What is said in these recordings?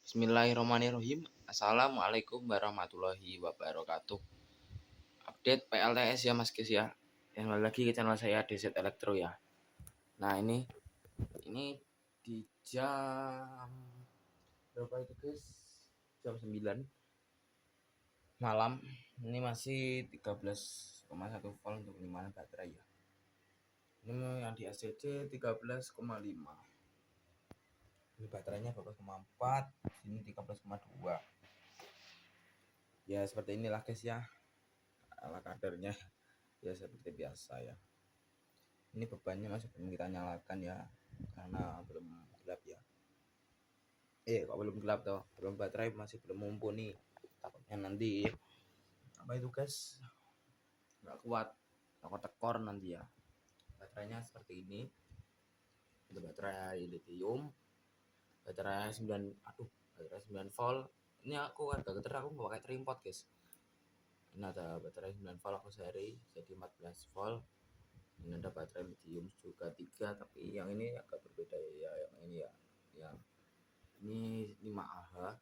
Bismillahirrahmanirrahim. Assalamualaikum warahmatullahi wabarakatuh. Update PLTS ya Mas Kis ya. Kembali lagi ke channel saya DZ Elektro ya. Nah ini di jam berapa itu guys? Jam 9 malam. Ini masih 13,1 volt untuk 5 baterai ya. Ini yang di ACC 13,5. Ini baterainya 12,4, ini 13,2. Ya seperti inilah guys ya. Ala kadarnya ya seperti biasa ya. Ini bebannya masih belum kita nyalakan ya karena belum gelap ya. Kok belum gelap toh, belum baterai masih belum mumpuni, takutnya nanti apa itu guys nggak kuat, takut tekor nanti ya. Baterainya seperti ini, itu baterai lithium, baterai 9 volt. Ini aku agak geter, aku nggak pakai tripod guys. Ini ada baterai 9 volt aku seri jadi 14 volt. Ini ada baterai lithium juga 3, tapi yang ini agak berbeda ya, yang ini ya. Yang ini 5Ah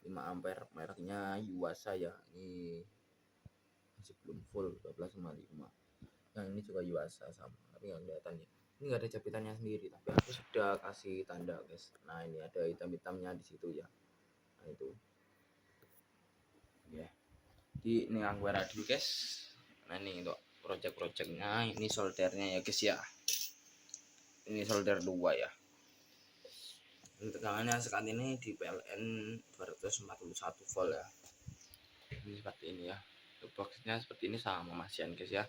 5 ampere, mereknya Yuasa ya. Ini masih belum full 12,5. Yang ini juga Yuasa sama, tapi nggak kelihatan ya. Ini nggak ada japitannya sendiri, tapi aku sudah kasih tanda guys. Nah ini ada hitam-hitamnya di situ ya. Nah itu ya. Jadi ini aku dulu guys. Nah ini untuk project-projectnya, ini soldernya ya guys ya. Ini solder 2 ya. Tegangannya saat ini di PLN 241 volt ya. Ini seperti ini ya. Boxnya seperti ini sama masian guys ya.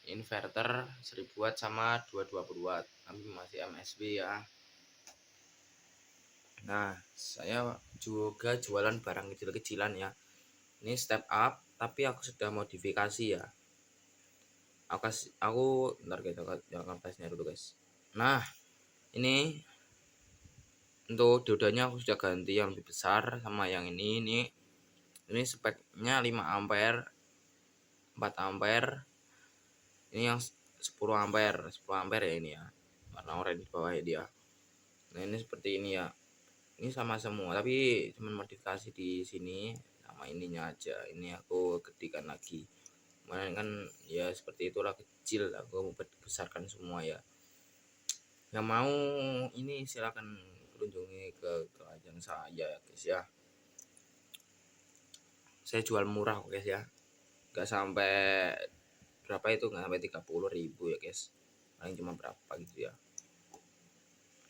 Inverter 1000 watt sama 220 watt. Kami masih MSB ya. Nah, saya juga jualan barang kecil-kecilan ya. Ini step up, tapi aku sudah modifikasi ya. Aku ntar kita jangan tesnya dulu guys. Nah, ini untuk diodanya aku sudah ganti yang lebih besar sama yang ini speknya 5 ampere 4 ampere. Ini yang 10 ampere ya, ini ya warna oranye di bawah ya dia. Nah ini seperti ini ya, ini sama semua tapi cuman modifikasi di sini sama ininya aja. Ini aku gedekan lagi, kemarin kan ya seperti itulah, kecil aku besarkan semua ya. Yang mau ini silakan kunjungi ke ajang saya ya guys ya. Saya jual murah guys ya, nggak sampai berapa itu, nggak sampai 30.000 ya guys, paling cuma berapa gitu ya.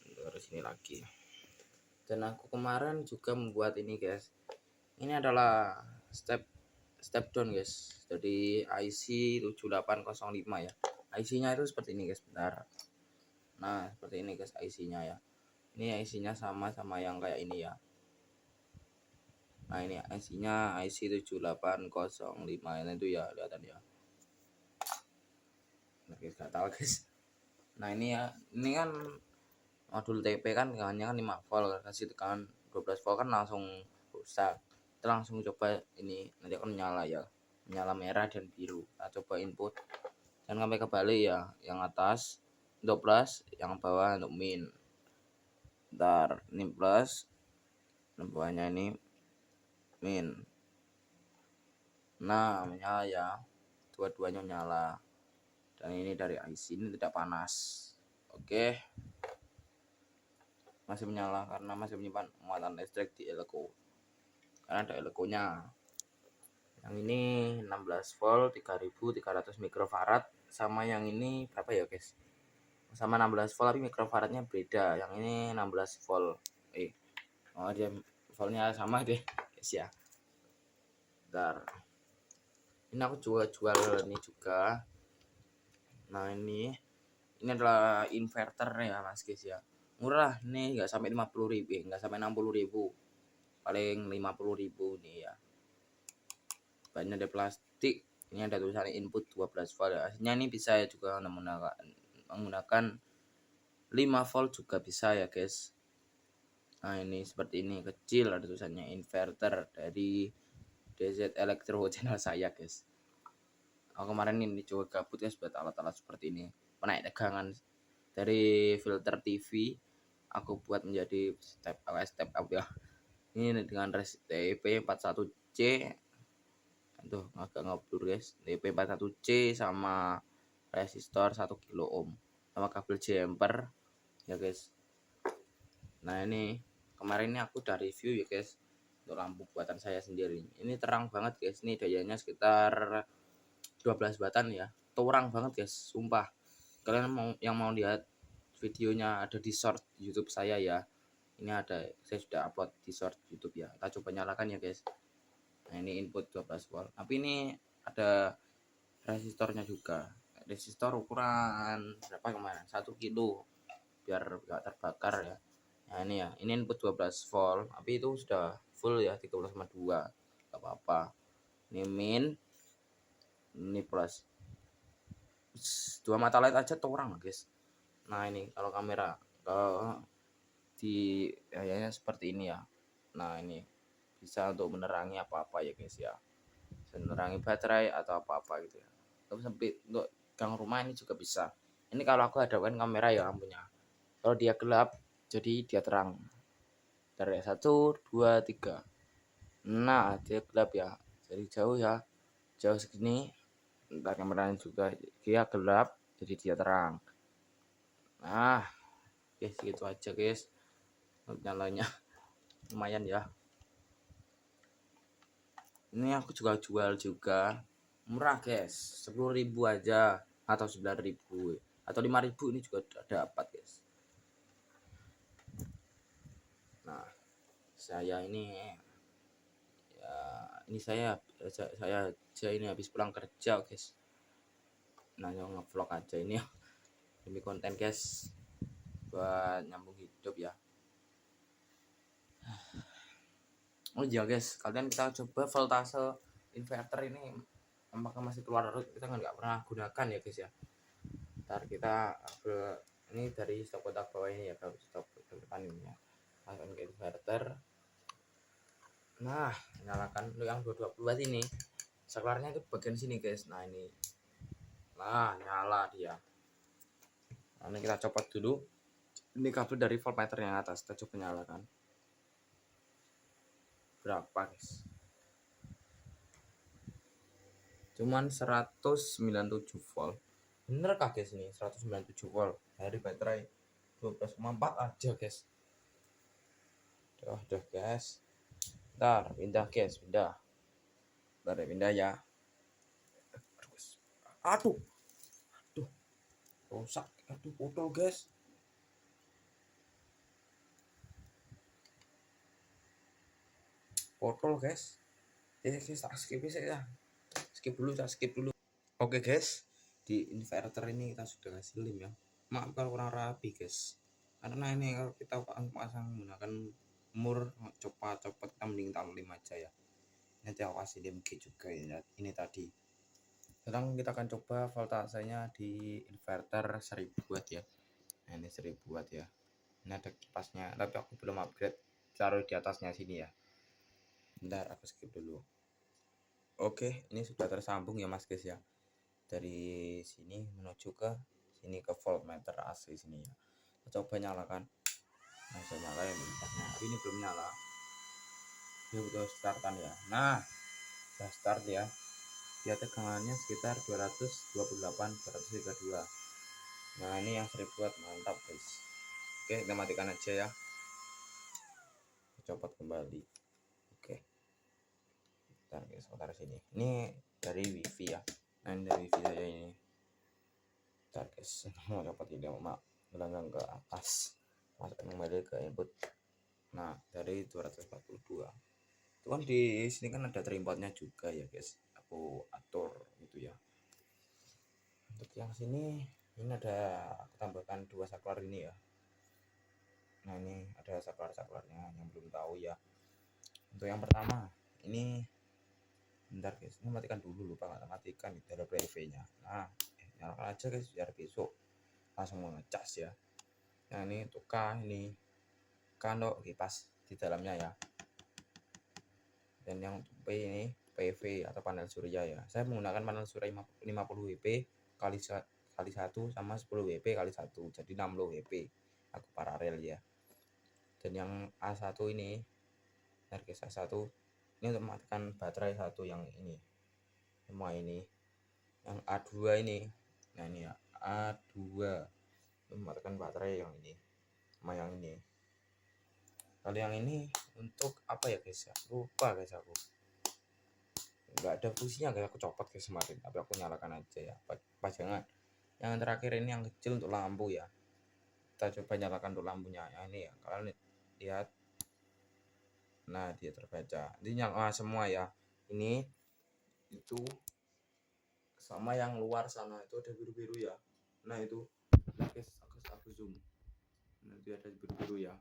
Terus ini lagi, dan aku kemarin juga membuat ini guys. Ini adalah step down guys, jadi IC 7805 ya. IC nya itu seperti ini guys, bentar. Nah seperti ini guys IC nya ya. Ini IC nya sama yang kayak ini ya. Nah ini IC nya IC 7805 ini itu ya, kelihatan ya. Nah, guys nggak tahu guys. Nah ini ya, ini kan modul TP kan tegangannya kan 5 volt, kasih tegangan 12 volt kan langsung rusak. Kita langsung coba ini, nanti akan menyala ya, menyala merah dan biru. Kita coba input, jangan sampai kebalik ya, yang atas untuk plus, yang bawah untuk min. Ntar ini plus, yang bawahnya ini min. Nah menyala ya, dua-duanya menyala. Dan ini dari IC ini tidak panas. Oke, masih menyala karena masih menyimpan muatan listrik di elko, karena ada elko-nya. Yang ini 16 volt 3300 mikrofarad, sama yang ini berapa ya guys, sama 16 volt tapi mikrofaradnya beda. Yang ini 16 volt, dia voltnya sama deh guys ya. Bentar, ini aku jual ini juga. Nah ini adalah inverter ya mas guys ya, murah nih, nggak sampai 50.000, nggak sampai 60.000, paling 50.000 nih ya. Banyak ada plastik, ini ada tulisan input 12 volt ya. Aslinya ini bisa ya juga menggunakan 5 volt juga bisa ya guys. Nah ini seperti ini kecil, ada tulisannya inverter dari DZ Elektro channel saya guys. Aku kemarin ini coba gabut guys buat alat-alat seperti ini, penaik tegangan dari filter TV aku buat menjadi step up ya. Ini dengan TIP41C, tuh agak ngeblur guys. TIP41C sama resistor 1 kilo ohm sama kabel jumper ya guys. Nah ini kemarin ini aku udah review ya guys untuk lampu buatan saya sendiri. Ini terang banget guys, ini dayanya sekitar 12 watan ya, terang banget guys, sumpah. Kalian mau lihat videonya ada di short YouTube saya ya, ini ada, saya sudah upload di short YouTube ya. Kita coba nyalakan ya guys. Nah ini input 12 volt, tapi ini ada resistornya juga, resistor ukuran berapa kemarin, 1 kilo biar gak terbakar ya. Nah ini ya, ini input 12 volt, tapi itu sudah full ya, 13,2, gak apa-apa. Ini min, ini plus. Dua mata LED aja terang guys. Nah ini kalau kamera di kayaknya seperti ini ya. Nah ini bisa untuk menerangi apa-apa ya guys ya, bisa menerangi baterai atau apa-apa gitu ya. Tapi sampai untuk gang rumah ini juga bisa. Ini kalau aku hadapkan kamera ya lampunya, kalau dia gelap jadi dia terang. Dari 1, 2, 3. Nah dia gelap ya, jadi jauh ya, jauh segini ntar kameranya juga dia gelap jadi dia terang. Nah guys gitu aja guys, nyalanya lumayan ya. Ini aku juga jual juga murah guys, 10.000 aja atau 9.000 atau 5.000 ini juga udah dapat guys. Nah saya ini ya, ini saya aja ini habis pulang kerja guys. Nah yang ngevlog aja ini demi konten guys, buat nyambung hidup ya. Oh iya guys, kalian kita coba voltase inverter ini apakah masih keluar arus, kita nggak pernah gunakan ya guys ya. Ntar kita ini dari stop kotak bawah ini ya, kalau stop depan ini ya, masukkan ke inverter. Nah nyalakan yang 220 watt ini, saklarnya itu bagian sini guys. Nah ini, nah nyala dia. Nah, ini kita copot dulu, ini kabel dari voltmeter yang atas, kita coba nyalakan berapa guys, cuman 197 volt. Bener kah guys ini 197 volt dari baterai 12,4 aja guys. Udah guys, ntar pindah guys, pindah, ntar pindah ya. Aduh rusak, aduh botol guys. Botol guys, tak skip ya, skip dulu. Oke guys, di inverter ini kita sudah kasih lem ya. Maaf kalau kurang rapi guys, karena ini kalau kita pasang menggunakan mur copot kita mending taruh lem aja ya. Nanti aku kasih lem juga ya, ini tadi. Sekarang kita akan coba voltasenya di inverter 1000 watt ya. Nah ini 1000 watt ya, ini ada kipasnya tapi aku belum upgrade, taruh di atasnya sini ya. Bentar aku skip dulu. Oke ini sudah tersambung ya mas guys ya, dari sini menuju ke sini ke voltmeter AC sini ya. Kita coba nyalakan. Nah saya nyalain bentarnya, ini belum nyala, ini butuh startan ya. Nah sudah start ya, dia tegangannya sekitar 228 232. Nah ini yang 1000 watt, mantap guys. Oke kita matikan aja ya, copot kembali. Oke bentar guys, sebentar sini, ini dari wifi ya. Nah ini dari wifi saya ini. Bentar guys, mau copot ini mau gelanggang ke atas, masukkan kembali ke input. Nah dari 242 itu kan di sini kan ada trimpotnya juga ya guys, aku atur gitu ya. Untuk yang sini ini ada, aku tambahkan 2 saklar ini ya. Nah ini ada saklarnya yang belum tahu ya. Untuk yang pertama ini, bentar guys, ini matikan dulu, lupa nggak matikan di dalam PV nya. Nah nyalakan aja guys biar besok langsung ngecas ya. Nah ini untuk K, ini kandok kipas di dalamnya ya. Dan yang P ini PV atau panel surya ya, saya menggunakan panel surya 50 WP kali 1 sama 10 WP kali 1, jadi 60 WP aku paralel ya. Dan yang A1 ini Bentar guys, satu ini untuk mematikan baterai, satu yang ini semua ini yang A2 ini. Nah ini ya A2 mematikan baterai yang ini sama yang ini. Kalau yang ini untuk apa ya guys ya, lupa guys, aku nggak ada fungsinya guys, aku copot guys kemarin, tapi aku nyalakan aja ya pajangan. Yang terakhir ini yang kecil untuk lampu ya, kita coba nyalakan untuk lampunya. Yang ini ya, kalian lihat, nah dia terbaca, ini nyala semua ya. Ini itu sama yang luar sana itu ada biru-biru ya. Nah itu, nah guys, aku zoom, nah itu ada biru-biru ya,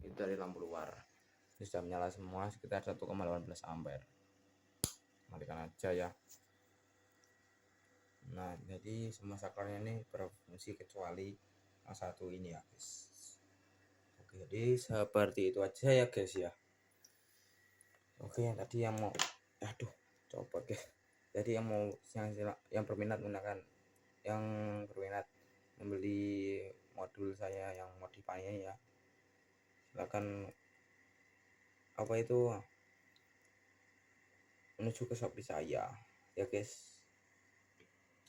itu dari lampu luar. Ini sudah menyala semua sekitar 1,18 ampere. Matikan aja ya. Nah jadi semua saklarnya ini berfungsi kecuali yang satu ini ya guys. Oke, jadi seperti itu aja ya guys ya. Oke, yang tadi yang mau, aduh coba guys, jadi yang berminat menggunakan, yang berminat membeli modul saya yang modifannya ya, silahkan apa itu menuju ke Shopee saya ya guys.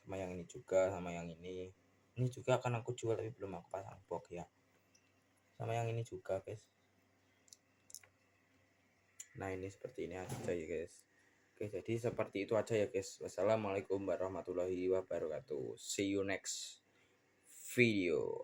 Sama yang ini juga, sama yang ini juga akan aku jual tapi belum aku pasang box ya, sama yang ini juga guys. Nah ini seperti ini aja ya guys. Oke, jadi seperti itu aja ya guys. Wassalamualaikum warahmatullahi wabarakatuh. See you next video.